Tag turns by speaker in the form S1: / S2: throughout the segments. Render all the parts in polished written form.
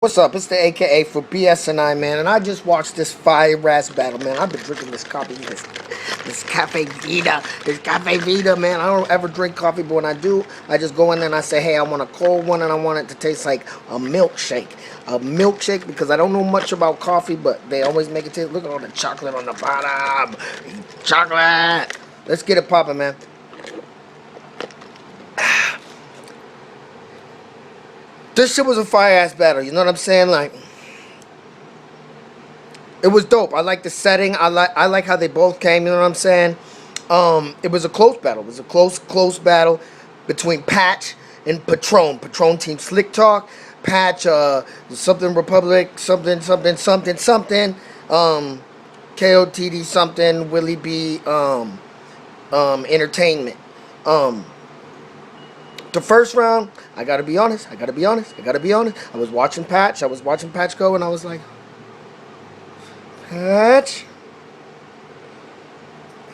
S1: What's up? It's the AKA for BS&I, man, and I just watched this fire-ass battle, man. I've been drinking this coffee, this Cafe Vita, man. I don't ever drink coffee, but when I do, I just go in there and I say, hey, I want a cold one, and I want it to taste like a milkshake. A milkshake, because I don't know much about coffee, but they always make it taste, look at all the chocolate on the bottom. Chocolate! Let's get it popping, man. This shit was a fire-ass battle, you know what I'm saying? Like, it was dope. I like the setting. I like how they both came, you know what I'm saying? It was a close battle. It was a close battle between Patch and Patron. Patron team Slick Talk. Patch, something Republic, something. KOTD something, Willie B, Entertainment. The first round, I gotta be honest. I was watching Patch go, and I was like, Patch,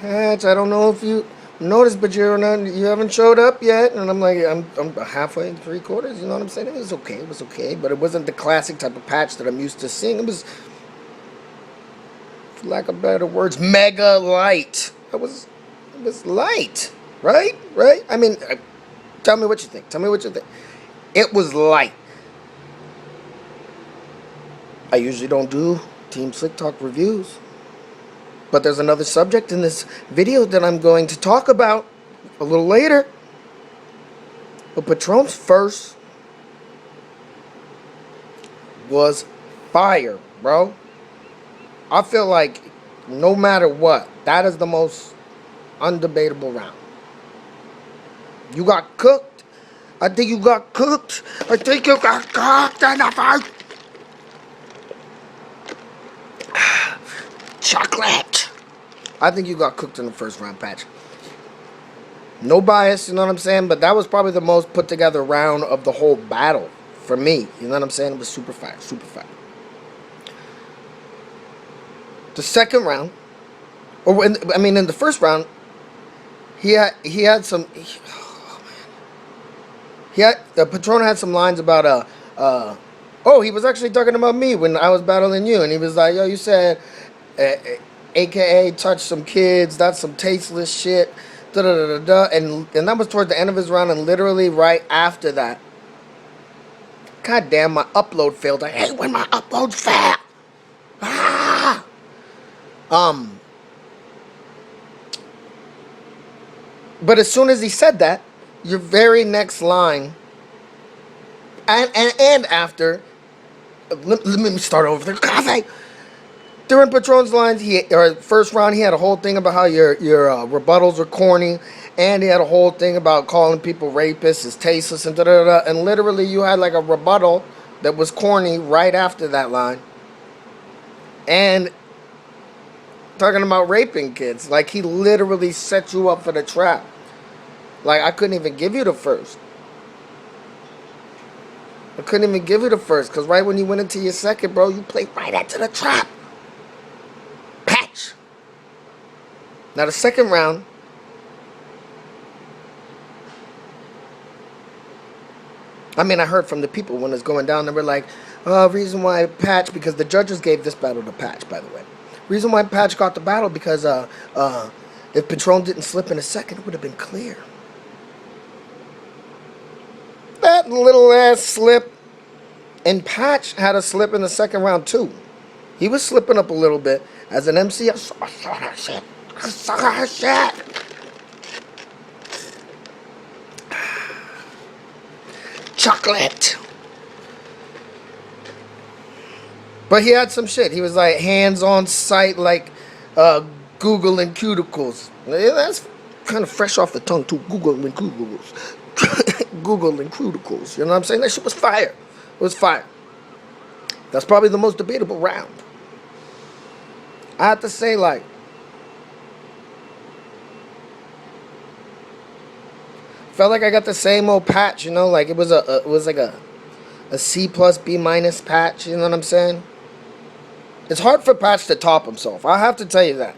S1: I don't know if you noticed, but you haven't showed up yet. And I'm like, I'm halfway, 3/4. You know what I'm saying? It was okay, but it wasn't the classic type of Patch that I'm used to seeing. It was, for lack of better words, mega light. It was light, right? I mean, tell me what you think. It was light. I usually don't do Team Slick Talk reviews, but there's another subject in this video that I'm going to talk about a little later. But Patron's first was fire, bro. I feel like no matter what, that is the most undebatable round. You got cooked. I think you got cooked in the first. Chocolate. I think you got cooked in the first round, Patch. No bias, you know what I'm saying? But that was probably the most put together round of the whole battle for me. You know what I'm saying? It was super fire. The second round, in the first round, Patron had some lines about he was actually talking about me when I was battling you, and he was like, yo, you said AKA touch some kids, that's some tasteless shit, and that was toward the end of his round, and literally right after that, god damn, my upload failed. I hate when my uploads fail. But as soon as he said that, your very next line, and after, let me start over there. During Patron's lines, first round, he had a whole thing about how your rebuttals are corny, and he had a whole thing about calling people rapists is tasteless and and literally you had like a rebuttal that was corny right after that line, and talking about raping kids. Like, he literally set you up for the trap. Like, I couldn't even give you the first. Because right when you went into your second, bro, you played right into the trap. Patch. Now, the second round, I heard from the people when it's going down, they were like, reason why Patch, because the judges gave this battle to Patch, by the way. Reason why Patch got the battle, because if Patron didn't slip in a second, it would have been clear. That little ass slip. And Patch had a slip in the second round too. He was slipping up a little bit. As an MC, I saw that shit. Chocolate. But he had some shit. He was like hands on sight, like Google and cuticles. Yeah, that's kind of fresh off the tongue too. Google and cuticles. Google and cuticles. You know what I'm saying? That shit was fire. It was fire. That's probably the most debatable round. I have to say, like, felt like I got the same old Patch, you know, like it was like a C plus B minus Patch. You know what I'm saying? It's hard for Patch to top himself. I have to tell you that.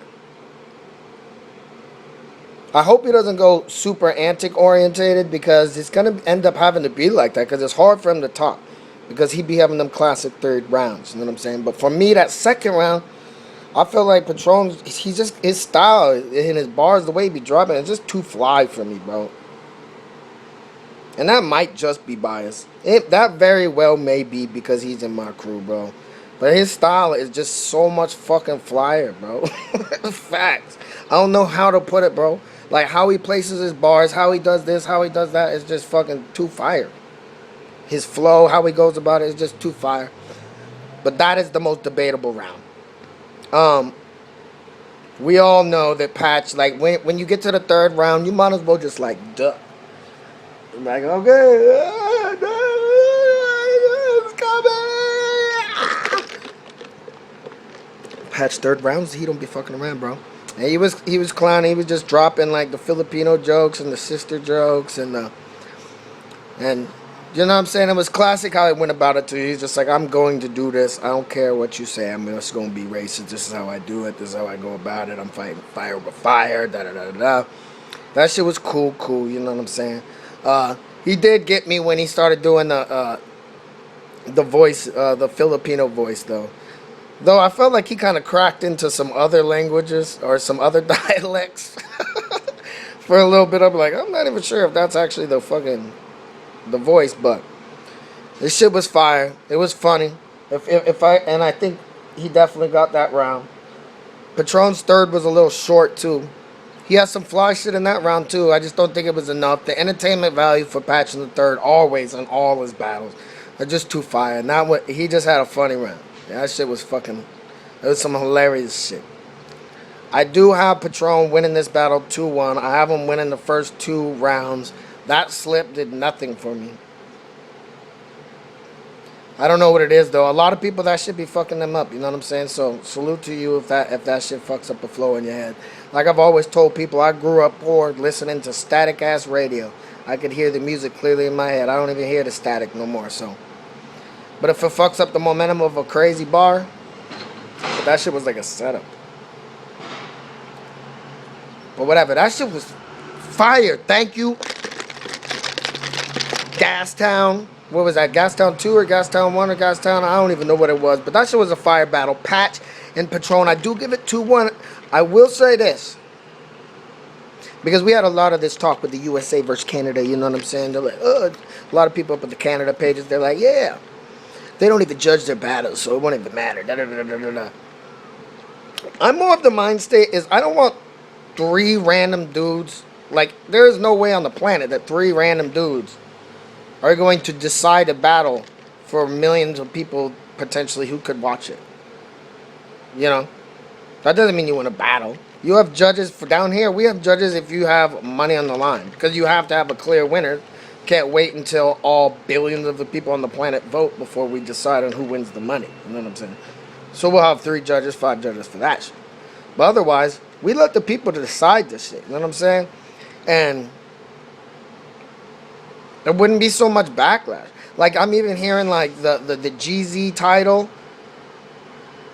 S1: I hope he doesn't go super antic orientated, because it's gonna end up having to be like that, because it's hard for him to top. because he be having them classic third rounds. You know what I'm saying? But for me, that second round, I feel like Patron, he's just, his style and his bars, the way he be dropping, it's just too fly for me, bro. And that might just be biased. That very well may be because he's in my crew, bro. But his style is just so much fucking flyer, bro. Facts. I don't know how to put it, bro. Like how he places his bars, how he does this, how he does that, is just fucking too fire. His flow, how he goes about it, is just too fire. But that is the most debatable round. We all know that Patch, like when you get to the third round, you might as well just like duck. I'm like, okay, it's coming. Patch third rounds, he don't be fucking around, bro. And he was clowning. He was just dropping like the Filipino jokes and the sister jokes and you know what I'm saying? It was classic how he went about it too. He's just like, I'm going to do this. I don't care what you say. I'm just going to be racist. This is how I do it. This is how I go about it. I'm fighting fire with fire. Da da da da. That shit was cool. You know what I'm saying? He did get me when he started doing the voice, the Filipino voice though. Though I felt like he kind of cracked into some other languages or some other dialects for a little bit. I'm like, I'm not even sure if that's actually the voice, but this shit was fire. It was funny. I think he definitely got that round. Patron's third was a little short too. He had some fly shit in that round too. I just don't think it was enough. The entertainment value for Patch in the third, always in all his battles, are just too fire. Not what he just had a funny round. Yeah, that shit was fucking. It was some hilarious shit. I do have Patron winning this battle 2-1. I have him winning the first 2 rounds. That slip did nothing for me. I don't know what it is though. A lot of people, that should be fucking them up. You know what I'm saying? So salute to you if that shit fucks up the flow in your head. Like I've always told people, I grew up poor listening to static ass radio. I could hear the music clearly in my head. I don't even hear the static no more. So, but if it fucks up the momentum of a crazy bar, that shit was like a setup. But whatever, that shit was fire. Thank you. Gastown. What was that? Gastown 2 or Gastown 1 or Gastown? I don't even know what it was. But that shit was a fire battle. Patch and Patron. I do give it 2-1. I will say this. Because we had a lot of this talk with the USA versus Canada. You know what I'm saying? They're like, a lot of people up at the Canada pages, they're like, yeah. They don't even judge their battles, so it won't even matter. Da, da, da, da, da, da. I'm more of the mind state is I don't want 3 random dudes. Like, there is no way on the planet that 3 random dudes are going to decide a battle for millions of people potentially who could watch it. You know? That doesn't mean you win a battle. You have judges for down here. We have judges if you have money on the line. Because you have to have a clear winner. Can't wait until all billions of the people on the planet vote before we decide on who wins the money. You know what I'm saying? So we'll have 3 judges, 5 judges for that shit. But otherwise, we let the people decide this shit. You know what I'm saying? And there wouldn't be so much backlash. Like I'm even hearing like the GZ title.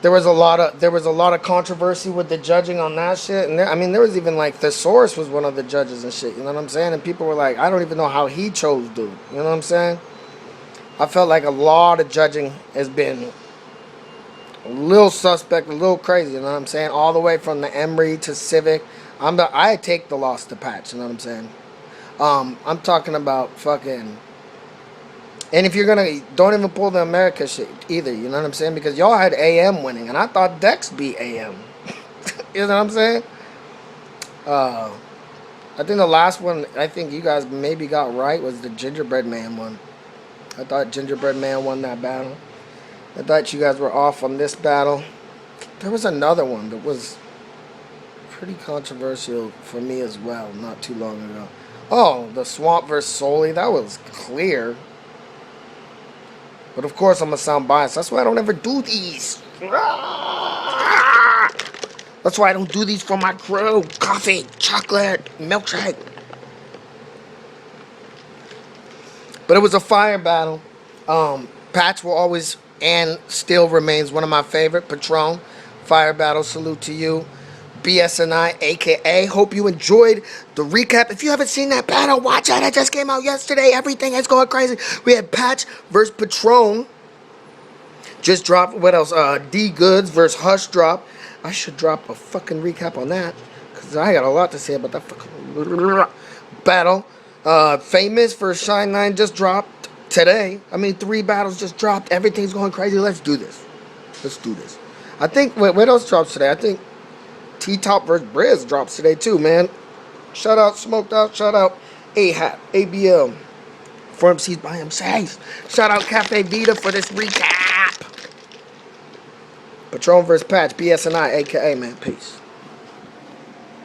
S1: There was a lot of controversy with the judging on that shit, and there was even like Thesaurus was one of the judges and shit. You know what I'm saying? And people were like, I don't even know how he chose dude. You know what I'm saying? I felt like a lot of judging has been a little suspect, a little crazy. You know what I'm saying? All the way from the Emory to Civic. I take the loss to Patch. You know what I'm saying? I'm talking about fucking. And if you're gonna, don't even pull the America shit either. You know what I'm saying? Because y'all had AM winning, and I thought Dex beat AM. You know what I'm saying? I think the last one, I think you guys maybe got right, was the Gingerbread Man one. I thought Gingerbread Man won that battle. I thought you guys were off on this battle. There was another one that was pretty controversial for me as well, not too long ago. Oh, the Swamp vs. Soli, that was clear. But of course I'm going to sound biased. That's why I don't ever do these. That's why I don't do these for my crew. Coffee, chocolate, milkshake. But it was a fire battle. Patch will always and still remains one of my favorite. Patron, fire battle, salute to you. BS&I, a.k.a. Hope you enjoyed the recap. If you haven't seen that battle, watch it. It just came out yesterday. Everything is going crazy. We had Patch versus Patron. Just dropped. What else? D Goods versus Hush drop. I should drop a fucking recap on that because I got a lot to say about that fucking battle. Famous versus Shine 9 just dropped today. I mean, 3 battles just dropped. Everything's going crazy. Let's do this. Let's do this. I think. What else drops today? I think T-Top versus Briz drops today too, man. Shout out Smoked Out. Shout out A-Hat, ABL. 4MCs by MCs. Shout out Cafe Vita for this recap. Patron versus Patch, BS&I, aka, man. Peace.